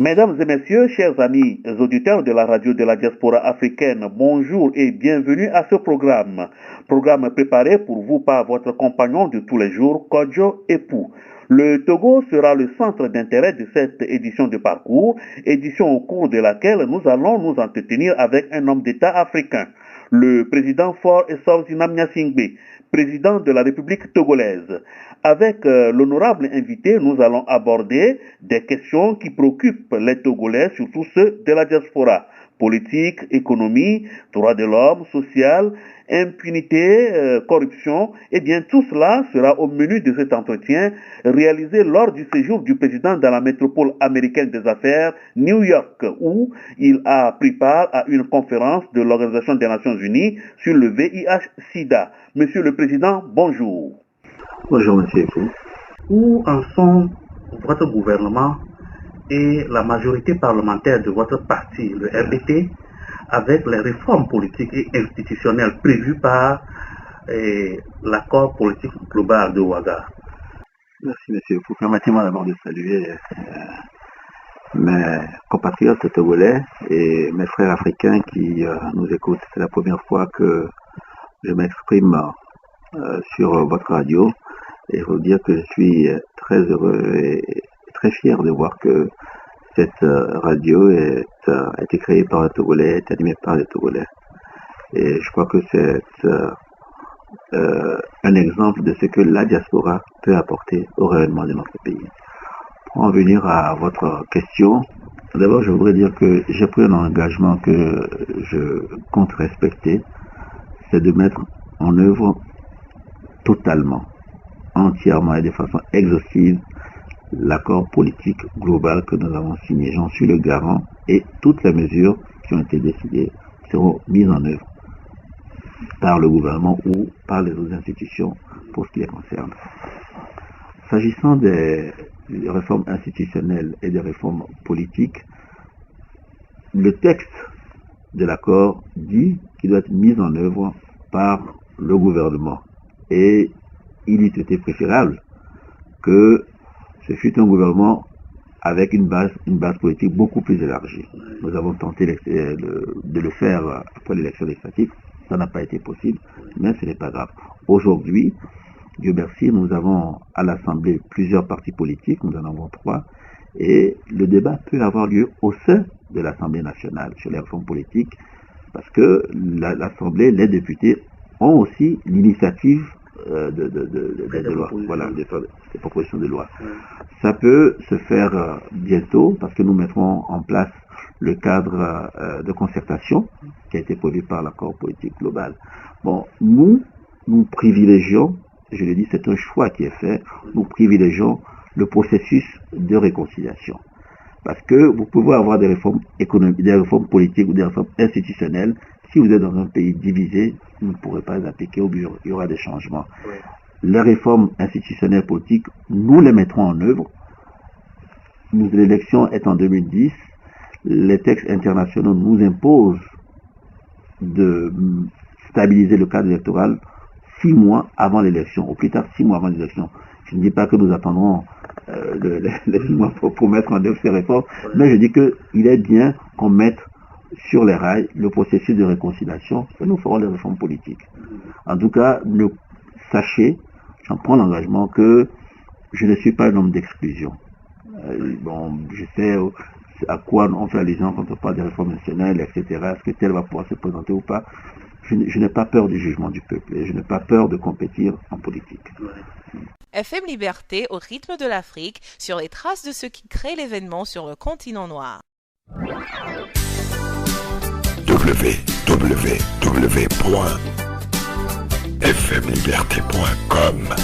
Mesdames et messieurs, chers amis auditeurs de la radio de la diaspora africaine, bonjour et bienvenue à ce programme. Programme préparé pour vous par votre compagnon de tous les jours, Kodjo Epou. Le Togo sera le centre d'intérêt de cette édition de parcours, édition au cours de laquelle nous allons nous entretenir avec un homme d'État africain, le président Faure Essor Gnassingbé, président de la République togolaise. Avec l'honorable invité, nous allons aborder des questions qui préoccupent les Togolais, surtout ceux de la diaspora. Politique, économie, droits de l'homme, social, impunité, corruption. Eh bien, tout cela sera au menu de cet entretien réalisé lors du séjour du président dans la métropole américaine des affaires, New York, où il a pris part à une conférence de l'Organisation des Nations Unies sur le VIH-Sida. Monsieur le Président, bonjour. Bonjour, monsieur Epou. Où en sont votre gouvernement et la majorité parlementaire de votre parti, le RDT, avec les réformes politiques et institutionnelles prévues par l'accord politique global de Ouaga? Merci, monsieur Epou. Permettez-moi d'abord de saluer mes compatriotes togolais et mes frères africains qui nous écoutent. C'est la première fois que je m'exprime sur votre radio. Et il faut dire que je suis très heureux et très fier de voir que cette radio a été créée par un Togolais, est animée par des Togolais. Et je crois que c'est un exemple de ce que la diaspora peut apporter au rayonnement de notre pays. Pour en venir à votre question, d'abord je voudrais dire que j'ai pris un engagement que je compte respecter, c'est de mettre en œuvre totalement, entièrement et de façon exhaustive l'accord politique global que nous avons signé. J'en suis le garant et toutes les mesures qui ont été décidées seront mises en œuvre par le gouvernement ou par les autres institutions pour ce qui les concerne. S'agissant des réformes institutionnelles et des réformes politiques, le texte de l'accord dit qu'il doit être mis en œuvre par le gouvernement. Et il eût été préférable que ce fût un gouvernement avec une base politique beaucoup plus élargie. Nous avons tenté de le faire après l'élection législative, ça n'a pas été possible, mais ce n'est pas grave. Aujourd'hui, Dieu merci, nous avons à l'Assemblée plusieurs partis politiques, nous en avons 3, et le débat peut avoir lieu au sein de l'Assemblée nationale sur les réformes politiques, parce que l'Assemblée, les députés ont aussi l'initiative de loi, voilà, des propositions de loi. Ça peut se faire bientôt parce que nous mettrons en place le cadre de concertation qui a été prévu par l'accord politique global. Bon, nous privilégions, je le dis, c'est un choix qui est fait, nous privilégions le processus de réconciliation. Parce que vous pouvez avoir des réformes économiques, des réformes politiques ou des réformes institutionnelles. Si vous êtes dans un pays divisé, vous ne pourrez pas les appliquer, il y aura des changements. Oui. Les réformes institutionnelles politiques, nous les mettrons en œuvre. L'élection est en 2010. Les textes internationaux nous imposent de stabiliser le cadre électoral 6 mois avant l'élection, au plus tard 6 mois avant l'élection. Je ne dis pas que nous attendrons les 6 mois pour mettre en œuvre ces réformes, mais je dis qu'il est bien qu'on mette sur les rails le processus de réconciliation et nous ferons les réformes politiques. En tout cas, sachez, j'en prends l'engagement que je ne suis pas un homme d'exclusion. Je sais à quoi on fait allusion quand on parle des réformes nationales, etc. Est-ce que tel va pouvoir se présenter ou pas? Je n'ai pas peur du jugement du peuple et je n'ai pas peur de compétir en politique. FM Liberté au rythme de l'Afrique, sur les traces de ceux qui créent l'événement sur le continent noir. www.fmliberté.com